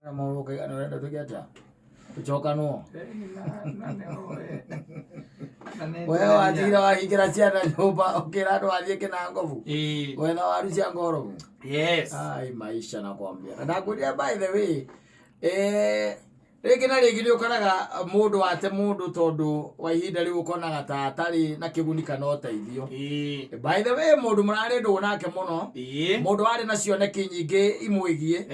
na maũndũ kaigana ũrenda twĩke atĩa mũcokanwo wewe wathira wahingĩra ciana nyũmba ũkĩra andũ wathiĩ kĩnangobu wetha waru cia ngorobu ai maisha nakwambia na ndakwĩrire by the way rĩngĩ na rĩngĩ nĩ ũkoraga mũndũ wate mũndũ tondũ wa ihinda rĩu ũkonaga ta atarĩ na kĩguni kana ũteithio by the way mũndũ mũrarĩ ndũ nake mũno mũndũ warĩ na cioneki nyingĩ imwĩgie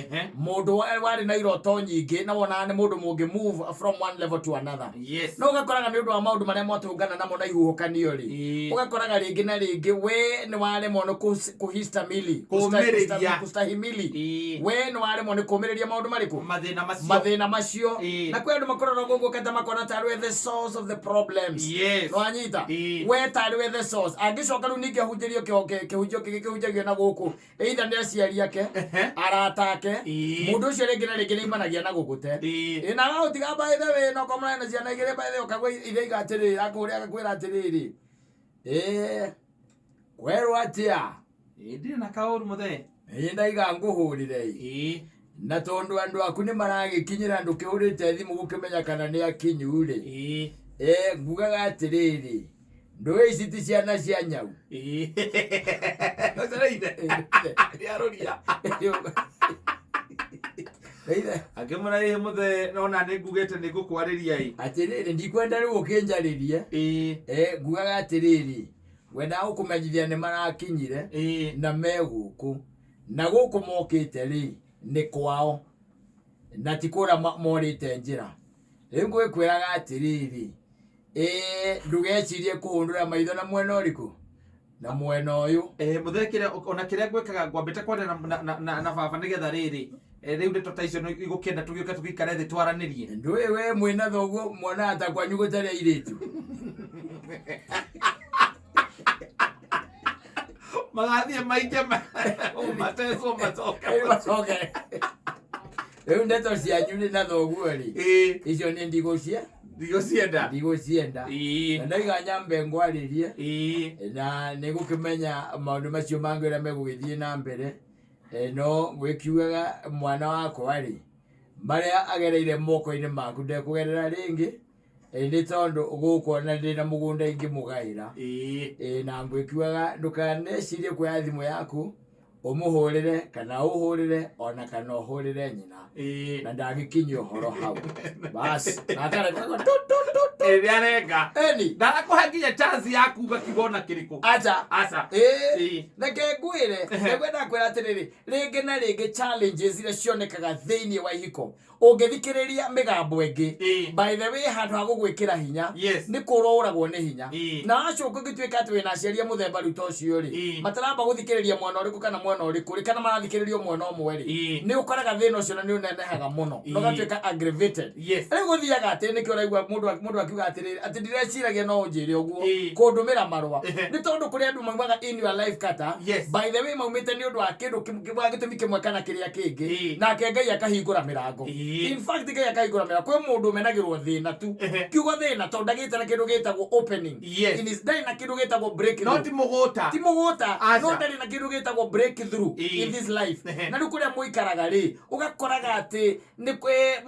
mũndũ warĩ na iroto nyingĩ na wonaga nĩ mũndũ mũngĩ move from one level to another no ũgakoraga nĩ ũndũ wa maũndũ marĩa mwatũngana namo na ihuhũkanio rĩ ũgakoraga rĩngĩ na rĩngĩ we nĩ waremwo nĩ kustahimili we nĩ waremwo nĩ kũmĩrĩria maũndũ marĩkũ mathĩna macio na kwĩ andũ makoragwo gũkũ kata makona tarĩ the source of the problems no anyita we tarĩ the source angĩcoka rĩu ningĩ ahunjĩrio kĩhunjio kĩhunjagio na gũkũ either nĩ aciari ake arata ake mũndũ ũcio rĩngĩ na rĩngĩ nĩimanagia na gũgũte na agaũtiga by the way no komana na ciana igĩrĩ by the way ũkagwa ithe igatĩrĩrĩ akũrĩa agakwĩra atĩrĩrĩ kwerwo atĩa ndirĩ na kaũru mũthee ndaiga ngũhũrĩre na tondu andu aku ni maragikinyira andu kihurite thimu gukimenya kana ni akinyu ri ngugaga atiriri ndu ici ti ciana cia nyau yaroria akimura muthe nona ni ngugete ni ngukwariria atiriri ndikwenda riu ukinjaririe ngugaga atiriri wenda ukumenyithia ni marakinyire na meguku na guku mokite ri ni kwao na tikura morite njira rĩu ngwĩkwĩraga atiriri ndugecirie kũhũndũra maitho na mwena ũrĩkũ na mwena ũyũ muthekire ona kĩrĩa ngwĩkaga ngwambĩte kwaria na baba nĩgetha rĩrĩ rĩu ndeto ta icio igũkĩenda tũgĩũke tũgĩikare thĩ twaranĩrie ndũĩ we mwĩna thoguo mwana ta kwanyu gũtarĩ airĩtu magathiĩ maingĩ mateco macoke rĩu ndeto cianyu nĩ na thoguo rĩ icio nĩ ndigũcienda na ndaiga nyambe ngwarĩrie na nĩ gũkĩmenya maũndũ macio mangĩ ũrĩa megũgĩthiĩ na mbere no gwĩkiugaga mwana wakwa rĩ marĩa agereire moko-inĩ maku ndekũgerera rĩngĩ nĩ tondũ ũgũkuona ndĩ na mũgũnda ingĩ mũgaĩra na ngwĩkiugaga ndũkanecirie kuoya thimũ yaku ũmũhũrĩre kana ũhũrĩre ona kana ũhũrĩre nyina na ndagĩkinyia ũhoro hau basi arenga ndakũhe nginya chance ya kuga kibona kĩrĩkũ aca reke ngwĩre nĩkwenda kwĩra atĩrĩrĩ rĩngĩ na rĩngĩ challenges iria cionekaga thĩinĩ wa ihiko ũngĩthikĩrĩria mĩgambo ĩngĩ by the way handũ ha gũgwĩkĩra hinya nĩ kũroragwo nĩ hinya na wacoka ũngĩtuĩka atĩ wĩna aciari mũthemba rĩu ta ũcio rĩ mataramba gũthikĩrĩria mwena ũrĩkũ kana mwena ũrĩkũ kana marathikĩrĩrio mwena ũmwe rĩ nĩ ũkoraga thĩna ũcio na nĩ ũnenehaga mũno na ũgatuĩka aggravated rĩu gũthiaga atĩ nĩkĩo ũraigua mũndũ akiuga atĩrĩrĩ atĩ ndireciragia no ũnjĩre ũguo kũndũmĩra marũa nĩ tondũ kũrĩ andũ maumaga in your life Katta by the way maumĩte nĩ ũndũ wa kĩndũ gĩtũmi kĩmwe kana kĩrĩa kĩngĩ nake Ngai akahingũra mĩrango in fact Ngai akahingũra mĩrango kwĩ mũndũ ũmenagĩrwo thĩna tu kiugo thĩna tondũ ndagĩte na kĩndũ gĩtagwo opening ndarĩ na kĩndũ gĩtagwo breakthrough ti mũgũta no ndarĩ na kĩndũ gĩtagwo breakthrough in this life na rĩu kũrĩa mũikaraga rĩ ũgakoraga atĩ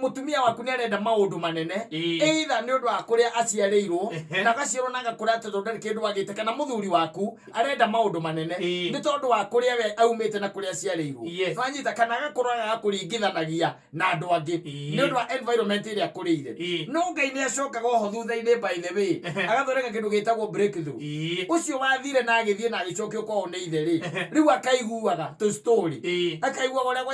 mũtumia waku nĩ arenda maũndũ manene either nĩ ũndũ wa kũrĩa aciarĩirwo na agaciarwo na agakũra atĩ tondũ ndarĩ kĩndũ agĩte kana mũthuri waku arenda maũndũ manene nĩ tondũ wa kũrĩa we aumĩte na kũrĩa aciarĩirwo no anyita kana agakũraga akũringithanagia na andũ angĩ nĩ ũndũ wa environment ĩrĩa akũrĩire no Ngai nĩ acokaga oho thutha-inĩ by the way agathondeka kĩndũ gĩtagwo breakthrough ũcio wathire na agĩthiĩ na agĩcokia ũkorwo nĩ ithe rĩ rĩu akaiguaga to story akaiguaga ũrĩa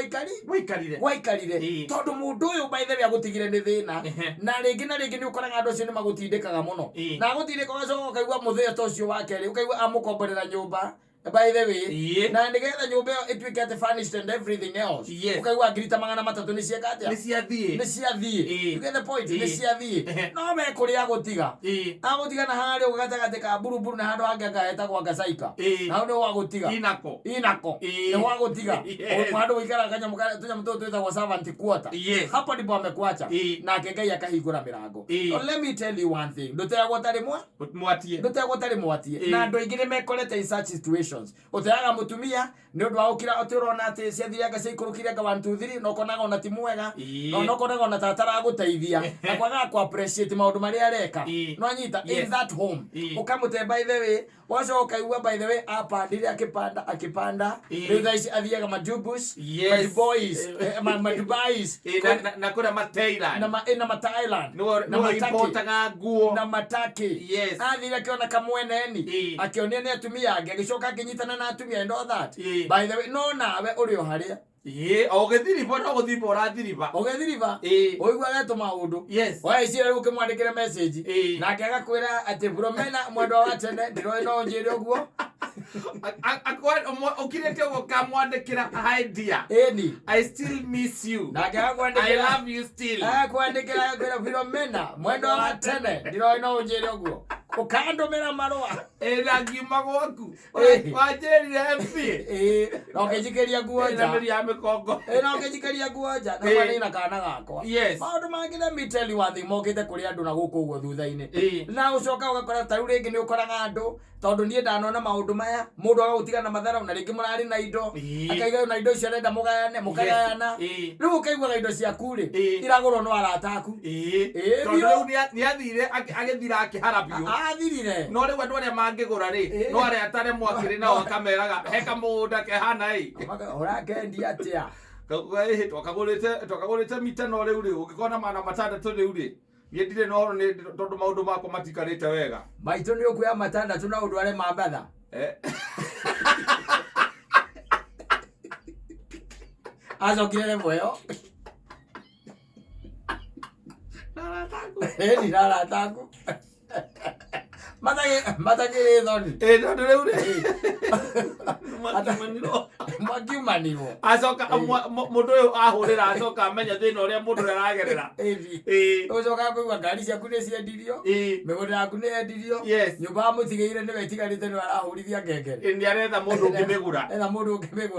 gwaikarire tondũ mũndũ ũyũ by the way agũtigire nĩ thĩna na rĩngĩ nĩ ũkoraga andũ acio nĩ magũtindĩkaga mũno na agũtindĩka ũgacoka ũkaigua mũthenya ta ũcio wake rĩ ũkaigua amũkomborera nyũmba by the way na nĩgetha nyũmba ĩyo ĩtuĩke atĩ furnished and everything else ũkaigua ngiri magana matatũ nĩ cieka atĩa nĩ ciathiĩ you get the point nĩ ciathiĩ no me kũrĩa agũtiga na harĩa gatagatĩ ka buruburu na handũ hangĩ akahetagwo gacaika na hau nĩho agũtiga inako nĩho agũtiga handũ gũikara tũnyamũ tũtũ twĩtagwo servant quarter hapo ndipo amekuacha nake Ngai akahingũra mĩrango let me tell you one thing ndũtegwo tarĩ mwatie na andũ aingĩ nĩ mekorete in such situation emotions uteaga mutumia ni undu wa ukira utirona ati ciathire anga ciikurukire anga 1 2 3 no konaga ona ti mwega no konaga ona tatara guteithia na kwaga ku appreciate maundu maria areka no anyita in that home ukamute by the way wacoka igua by the way apandire akipanda riu athiaga majubus boys madubais na kuna matailand na matailand na importaga nguo na mataki athire akiona kamweneni akionia ni atumia ange agicoka akinyitana na atumia and all that by the way no nawe uri o haria ogethiriba no guthimba urathiriba ogethiriba oigua gato maundu wae cia riu kimwandikire message na akaga kwira ati Philomena mwendo wa tene ndiro no njire oguo ukirete ugo kamwandikira idea I still miss you na akaga kwandikira I love you still kwandikira kwira Philomena mwendo wa tene ndiro no njire oguo ukandumira marua na ngiuma gwaku wanjirire MP no kijikiria guoja mikongo no kijikiria guoja na mwana ina kana gakwa maundu mangi let me tell you one thing mokite kuri andu na guku uguo thutha-ini na ucoka ugakora ta riu ringi ni ukoraga andu tondu nie ndanona maundu maya mundu agutiga na mathara na ringi murari na indo akaiga na indo icio arenda mugayana riu ukaigua indo ciaku ri iragurwo no arata aku tondu riu ni athire agithira akiharabio athirire no riu andu aria mangigura ri no aria atare mwakiri nao akameraga he kamunda kehana urakendia atia twakagurite mita no riu ri ungikona mana matandatu riu ri ndire no ni tondu maundu makwa matikarite wega maito ni ukuya matandatu na undu aria mambatha azokire levo yo ni nara taku matagire thoni tondu riu ri mwakiumanirwo acoka mundu uyu ahurira acoka amenya thina uria mundu aragerera ucoka kuigua ngari ciaku ni ciendirio migunda yaku ni yendirio nyumba mutigiire ni wetigarite ni arahurithia ngengere ni aretha mundu ungimigura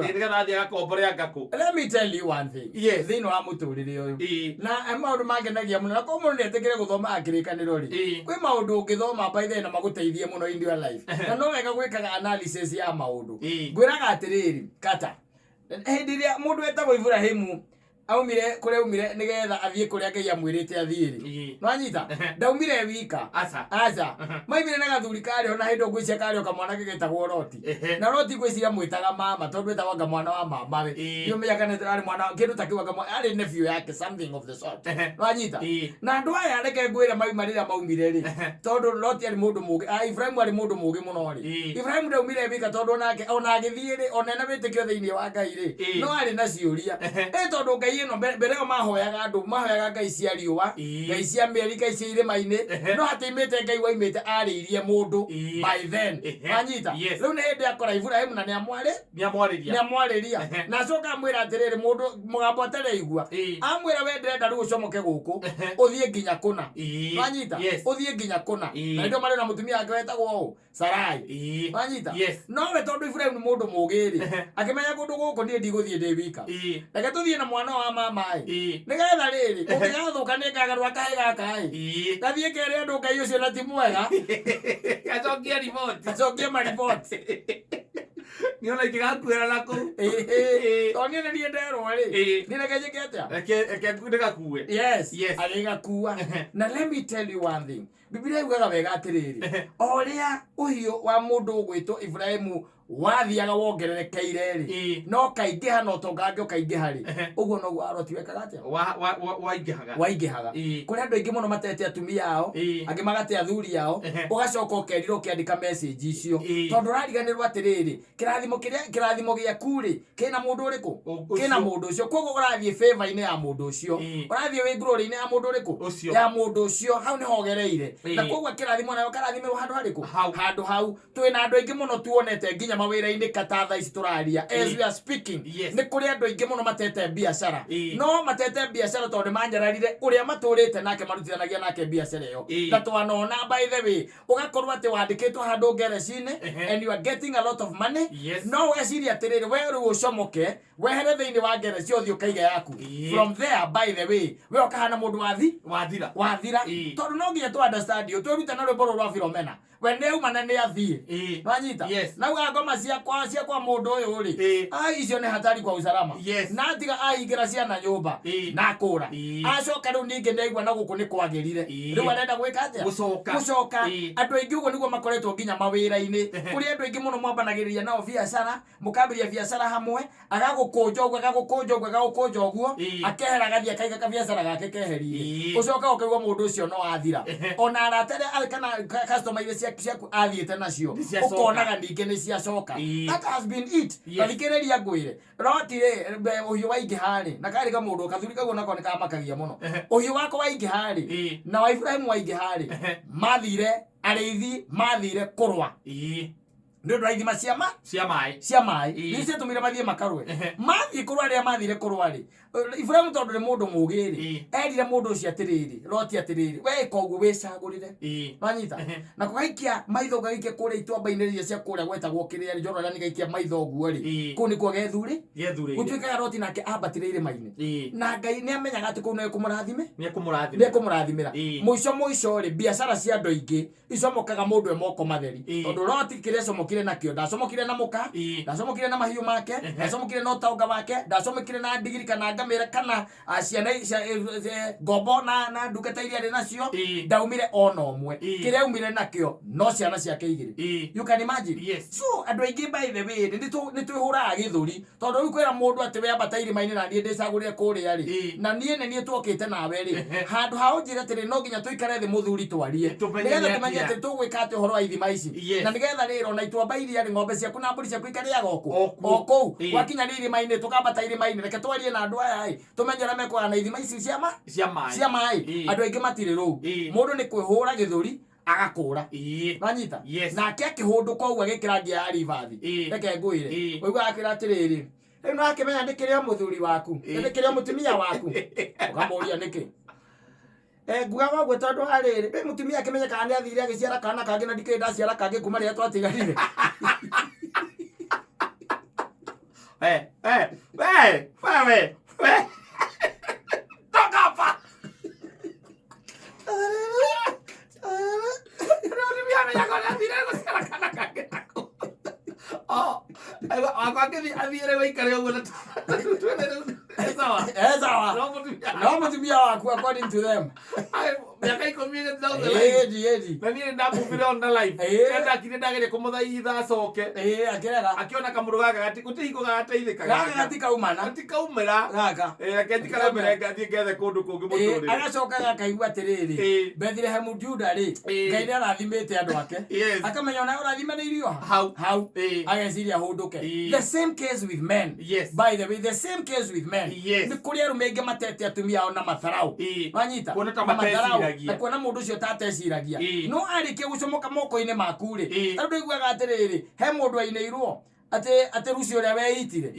nigetha athie agakomborea ngaku let me tell you one thing thina wa muturire uyu na maundu mangenagia muno na ko mundu nietikire guthoma akirikaniro ri kwi maundu ungithoma by the na maguteithie muno in your life na no wega gwikaga analysis ya maundu ngwiraga atiriri Katta hendiria mundu etagwo Ibrahimu aumire kure umire nigetha athie kuria Ngai amwirite athiri no anyita ndaumire wika aca maimire na gathuri kari ona hindo ngwicia kari okamwana gegetagwo Loti na Loti gwiciria mwitaga mama tondu etagwo mwana wa mama we yo meyakane ari mwana kindu takiwaga ari nephew yake something of the sort no anyita na andu aya reke ngwire maimarira maumire ri tondu Loti ari mundu mugi Ibrahimu ari mundu mugi muno ri Ibrahimu ndaumire wika tondu ona agithie ri ona na witikio thiini wa Ngai ri no ari na ciuria tondu Ngai ino mbere o mahoyaga andu mahoyaga Ngai cia riua Ngai cia mieri Ngai cia irima-ini no hatimite Ngai waimite ariirie mundu by then anyita riu ni hindi akora Ibrahimu na niamwariria na acoka amwira atiriri mundu mugambo atareigua amwira we ndirenda riu ucomoke guku uthie nginya kuna anyita uthie nginya kuna na ndio mari na mutumia ake wetagwo Sarai anyita no we tondu Ibrahimu ni mundu mugiri akimenya kundu guku nie ndigũthie ndi wika reke tuthie na mwana wa mama nigetha riri ungigathuka ni ngagarwa kahe gaka gathie kere andu Ngai ucio na ti mwega acokie mariboti niona ikigakuira na kuu toni ni nderwo ri ni reke njike atia reke ndikakue agigakua na let me tell you one thing Biblia yugaga wega atiriri oria uhio wa mundu ugwitwo Ibrahimu wathiaga wongererekeire ri no kaingiha no tongange ukaingiha ri uguo no gwa Loti wekaga atia waingihaga kuri andu aingi muno matete atumia ao angi magate athuri ao ugacoka ukerira ukiandika message icio tondu rariganirwo atiriri kirathimo giaku ri kina mundu uriku kina mundu ucio koguo urathie favor-ini ya mundu ucio urathie wi glory-ini ya mundu uriku ya mundu ucio hau ni hogereire na koguo kirathimo nayo karathimirwo handu hariku handu hau twina andu aingi muno tuonete nginya mawira-ini Katta tha ici turaria as we are speaking ni kuri andu aingi muno matete biashara no matete biashara tondu manjararire uria maturite nake marutithanagia nake biashara iyo na twanona by the way ugakorwo ati wandikitwo handu ngereci-ini and you are getting a lot of money no weciria atiriri we uri ucomoke wehere thiini wa ngereci uthie ukaiga yaku from there by the way we ukahana mundu wathira tondu no nginya tu understand you twiruta na rwimbo rwa Philomena wende umana nĩ athiĩ wanyita nauga ngoma ciakwa mũndũ ũyũ rĩ icio nĩ hatari kwa usalama na tiga ahingĩra ciana nyũmba na kũra acoka rĩu ningĩ ndaigua na gũkũ nĩ kwagĩrire rĩu arenda gwĩka atĩa gũcoka andũ aingĩ ũguo nĩguo makoretwo nginya mawĩra-inĩ kũrĩ andũ aingĩ mũno mwambanagĩrĩria nao biacara mũkambĩrĩria biacara hamwe agagũkũnja ũguo akehera gathiĩ akaiga kabiacara gake keherie ũcoka ũkaigua mũndũ ũcio no athira ona arata arĩa kana customer iria ciaku athiĩte nacio ũkonaga ningĩ nĩ ciacoka that has been it thikĩrĩria ngwĩre rotire ũhiũ waingĩha rĩ na karĩ mũndũ kathuri kaguo nako nĩ kamakagia mũno ũhiũ wako waingĩha rĩ na wa Ibrahim waingĩha rĩ mathire arĩithi mathire kũrũa ndio ndo ithima cia mai ni cia tumire mathie makarwe mathie kurwa ria mathire kurwa ri Ibrahim tondu ni mundu mugiri erire mundu ucio atiriri roti atiriri we koguo wicagurire manyita na kugaikia maitho gaikia kuria itwamba-ini iria cia kuria gwetagwo kiria ri njoro ni gaikia maitho guo ri ku ni kwa gethuri gutuikaga roti nake ambatire irima-ini na Ngai ni amenyaga ati ku no kumurathimira muico ri biacara cia andu aingi icomokaga mundu e moko matheri tondu roti kiria comokire nakio ndacomokire na muka ndacomokire na mahiu make ndacomokire na utonga wake ndacomokire na ndigiri kana ngamira kana ciana ngombo na ndungata iria ari nacio ndaumire ona omwe kiria umire nakio no ciana ciake igiri you can imagine so andu aingi by the way ni twihuraga githuri tondu riu kwira mundu ati we ambata irima-ini na nie ndicagurire kuria ri na nie twokite nawe ri handu ha unjire atiri no nginya tuikare thi muthuri twarie nigetha tumenye ati tugwika ati uhoro wa ithima ici na nigetha riro na itwamba iria ri ng'ombe ciaku na mburi ciaku ikariaga oku wakinya irima-ini tukambata irima-ini reke twarie na andu aya tumenyera mekwaga na ithima ici cia mai andu aingi matire ruu mundu ni kwihura githuri agakura manyita nake akihunduka uguo agikira ngia ya rivathi reke ngwire uigua akira atiriri riu no akimenya ndikire muthuri waku ndikire mutumia waku ukamuria niki ngugaga ũguo tondu harĩrĩ rĩ mutumia akĩmenya kana nĩ athire agĩciara kana kangĩ na ndikĩrĩ ndaciara kangĩ kuma rĩrĩa twatiganire wewe toka hapa mutumia amenya kana athire agĩciara kana kangĩ nako athiĩre waikare ũguo sawa no mutumia waku according to them miaka ikũmi down the line na niĩ ndamuvire on the life ndakire ndageria kũmũthaitha acoke akiona kamũrũ gaka gũtihingo gagateithĩkaga gatikaumĩra gaka ketikara mbere ngathiĩ ngethe kũndũ kũngĩ mũtũrĩre agacoka gakaigua atĩrĩrĩ Bethlehem Juda rĩ Ngai nĩ arathimĩte andũ ake akamenya ona ũrathimanĩirio hau ageciria hunduke the same case with men by the way the same case with men ni kuri aru menge matete atumia ao na matharau wanyita kuona ta mateciragia na kuona mundu ucio tateciragia no arikie gucomoka moko-ini maku ri tondu iguaga atiriri he mundu aineirwo ate rucio ria weitire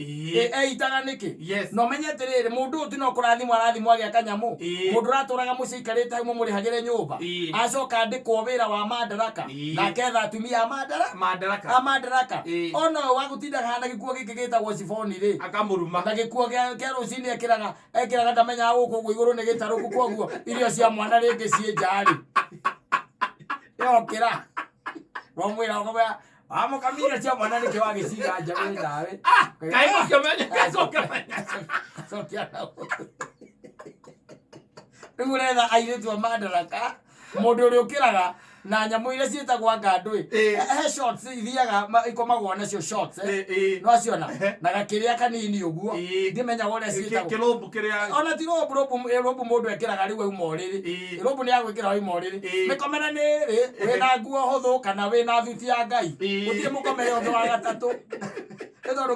eitaga niki no menye atiriri mundu uti no kurathimwo arathimwo agia kanyamu mundu raturaga muci ikarite hau mumurihagire nyumba acoka ndikwo wira wa madaraka na ketha atumia madaraka ono wagutindaga hana gikuo giki gitagwo sifoni ri akamuruma na gikuo kia rucini ekiraga ndamenya guku guo iguru ni gitaruku koguo irio cia mwana ringi cie njari yokira wamwira okomea amukamira cia mwana nike wagiciga nja we nawe sokia riu uretha airitu a madaraka mundu uri ukiraga na nyamu iria ciĩtagwo ngandũ he shots ithiaga ikomagwo nacio shots no aciona na gakĩrĩa kanini ũguo ndimenyaga ũrĩa ciĩtagwo kĩrũmbu kĩrĩa ona ti rũmbu mũndũ ekĩraga rĩu auma ũrĩrĩ rũmbu nĩ agwĩkĩra wauma ũrĩrĩ mĩkomere nĩ ĩrĩ wĩna nguo hũthũ kana wĩna thuti ya Ngai gũtirĩ mũkomere ũngĩ wa gatatũ nĩ tondũ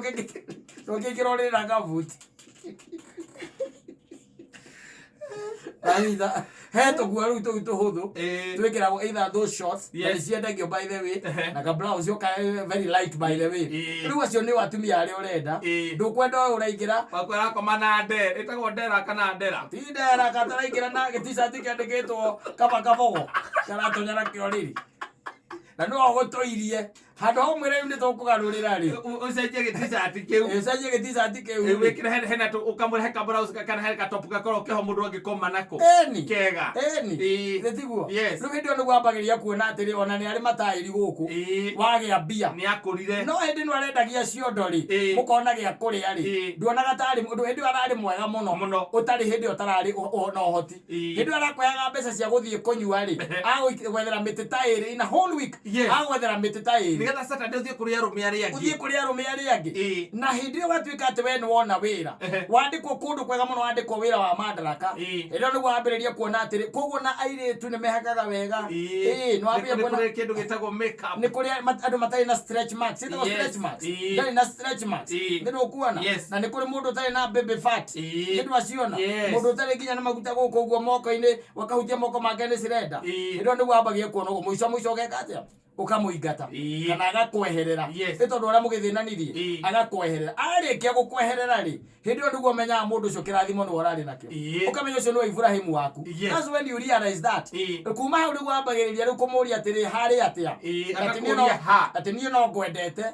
ndũngĩkĩra ũrĩrĩ na gabuti Aitha heto guo riu tuhuthu twikiragwo either those shorts na ciendagio by the way na ka blouse yoka very light by the way riu acio ni watumia ari urenda ndukwenda uraingira wakwera komana nde itagwo ndera kana ndera ti ndera kataraingira na t-shirt kiandikitwo kaba kabogo kana tonyara kioriri na no gutoirie Handũ ho mwĩra nĩ tũkũgarũrĩra rĩ. Ũcenjie gĩ-t-shirt kĩu. Ũcenjie gĩ-t-shirt kĩu. Wĩkĩre hena ũkamũrehe ka-blouse kana he gatopu gakorwo kĩho mũndũ angĩkoma nako. Kega. Nĩ tiguo. Rĩu hĩndĩ ĩyo nĩ wambagĩrĩria kuona atĩrĩ ona nĩ arĩ mataĩri gũkũ. Wagĩa mbia. Nĩ akũrire. No hĩndĩ ĩno arendagia ciondo rĩ. Mũkona gĩa kũrĩa rĩ. Nduonaga tarĩ mũndũ hĩndĩ ĩyo ararĩ mwega mũno. Ũtarĩ hĩndĩ ĩyo tararĩ na ũhoti. Hĩndĩ ĩyo arakũheaga mbeca cia gũthiĩ kũnyua rĩ. Agwethera mĩtĩ ta ĩrĩ in a whole week. Agwethera mĩtĩ ta ĩrĩ. Nĩgetha Saturday ũthiĩ kũrĩ arũme arĩa angĩ. Ũthiĩ kũrĩ arũme arĩa angĩ. Na hĩndĩ ĩyo watuĩka atĩ we nĩ wona wĩra. Wandĩkwo kũndũ kwega mũno wandĩkwo wĩra wa Madaraka. Hĩndĩ ĩyo nĩguo wambĩrĩria kuona atĩrĩ koguo na airĩtu nĩ mehakaga wega. Nĩ wambĩrĩria kuona kĩndũ gĩtagwo make up. Nĩ kũrĩ andũ matarĩ na stretch marks. Ĩtagwo stretch marks. Ndarĩ na stretch marks. Nĩ ũkuona. Na nĩ kũrĩ mũndũ ũtarĩ na baby fat. Nĩ ndwaciona. Mũndũ ũtarĩ nginya na maguta gũkũ ũguo moko-inĩ wakahutia moko make nĩ cirenda. Hĩndĩ ĩyo nĩguo wambagia kuona ũguo mũico ũgeka atĩa ũkamũingata kana agakweherera nĩ tondũ ũrĩa mũgĩthĩnanirie agakweherera arĩkia gũkweherera rĩ hĩndĩ ĩyo nĩguo menyaga mũndũ ũcio kĩrathimo nĩwe ũrarĩ nakĩo ũkamenya ũcio nĩwe Ibrahimu waku. That's when you realize that. Kuma hau nĩguo wambagĩrĩria rĩu kũmũria atĩrĩ harĩ atĩa atĩ niĩ no ngwendete.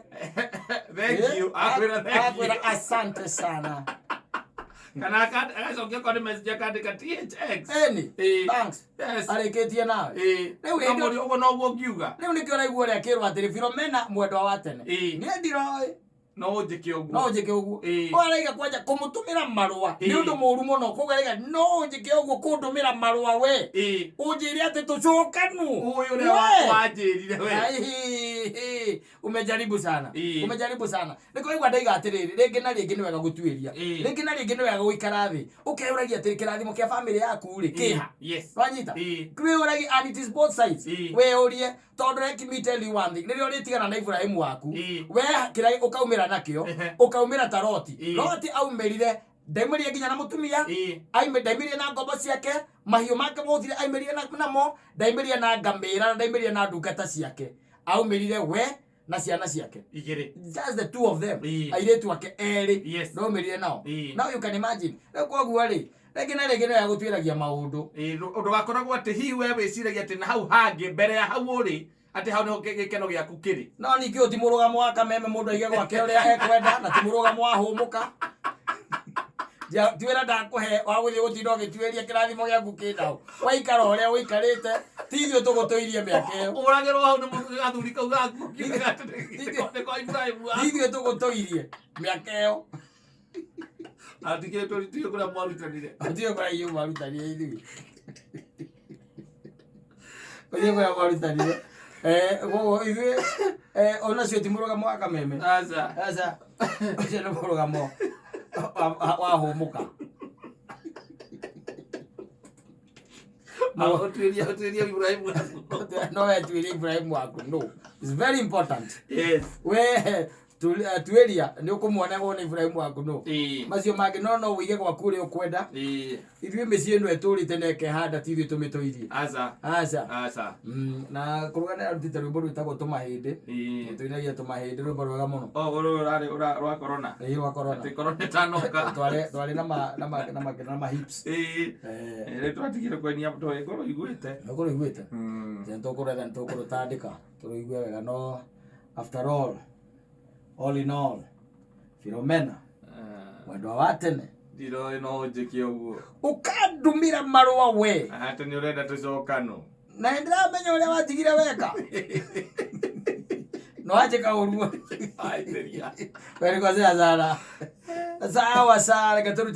Thank you. Akwĩra asante sana. Kana agacokia kwa message akandĩka THX. Thanks. Arĩkĩtie nawe. Rĩu hĩndĩ ũguo noguo ngiuga. Rĩu nĩkĩo ũraigua ũrĩa akĩrwo atĩrĩ Philomena mwendwa wa tene. Niĩ ndiroĩ. No njĩke ũguo. No njĩke ũguo. Araiga kwanja kũmũtũmĩra marũa. Nĩ ũndũ mũru mũno. Koguo araiga no njĩke ũguo kũndũmĩra marũa we. Ũnjĩre atĩ tũcokanwo. Ũyũ ũrĩa wanjĩrire we. Umejaribu sana. Umejaribu sana. Nĩkĩo aigua ndaiga atĩrĩrĩ rĩngĩ na rĩngĩ nĩ wega gũtuĩria. Rĩngĩ na rĩngĩ nĩ wega gũikara thĩ. Ũkeũragia atĩrĩ kĩrathimo kĩa family yaku rĩ kĩha. Wanyita. Kwĩũragia and it is both sides. Wĩũrie tondũ let me tell you one thing. Rĩrĩa ũrĩtigana na Ibrahimu waku. We kĩrĩa ũkaumĩra nakĩo ũkaumĩra ta Loti aumĩrire ndaimĩrire nginya na mũtumia ndaimĩrire na ngombo ciake mahiũ make mothire aimĩrire namo ndaimĩrire na ngamĩra ndaimĩrire na ndungata ciake aumĩrire we na ciana ciake igĩrĩ just the two of them airĩtu ake erĩ ndaumĩrire nao. Now you can imagine koguo rĩ rĩngĩ na rĩngĩ nĩ gũtuĩragia maũndũ ũndũ wakoragwo atĩ hihi we wĩciragia atĩ na hau hangĩ mbere ya hau ũrĩ ati hau niho gĩkeno gĩaku kĩrĩ. No ningĩ ũti mũrũgamo wa kameme mũndũ aige gwake ũrĩa ekwenda na ti mũrũgamo wa hũmũka. Tuĩra ndakũhe wa gũthiĩ gũtinda ũgĩtuĩria kĩrathimo gĩaku kĩndaũ waikara ũrĩa ũikarĩte ti ithuĩ tũgũtũirie mĩaka ĩyo. Ũragĩrwo hau nĩ gathuri kau gaku ti ithuĩ tũgũtũirie mĩaka ĩyo. Atikĩrĩ tũrĩtuĩ kũrĩa mwarutanire. Atikĩrĩ kũrĩa inyuĩ mwarutanire ithuĩ. Kũrĩa kũrĩa mwarutanire. Ithuĩ onacio ti mũrũgamo wa kameme. Aca ũcio nĩ mũrũgamo wa hũmũka. Ũtuĩria Ibrahimu waku. No wetuĩrie Ibrahimu waku. No. It's very important. Yes. We tuĩria nĩ ũkũmuona wona Ibrahimu waku no. Macio mangĩ no wĩige gwaku ũrĩa ũkwenda. Ithuĩ mĩciĩ ĩno ĩtũrĩte na ĩkehanda ti ithuĩ tũmĩtũirie. Aca. Na kũrũganĩra rutĩte rwĩmbo rwĩtagwo tũmahĩndĩ. Tũinagia tũmahĩndĩ rwĩmbo rwega mũno. Ũrũ rwa corona. Rwa corona. Atĩ corona ĩtanoka. Twarĩ na ma hips. Rĩu twatigire kũenia tũĩ ngoro iguĩte. Ngoro iguĩte. Nĩ tũkũrũtandĩka tũrũigue wega no after all in all Philomena mwendwa wa tene ndiroĩ no njĩke ũguo ũkandumĩra marũa we atĩ nĩ ũrenda tũcokanwo na nĩndĩramenya ũrĩa watigire weka no wanjĩka ũruo werĩko sawa reke tũrute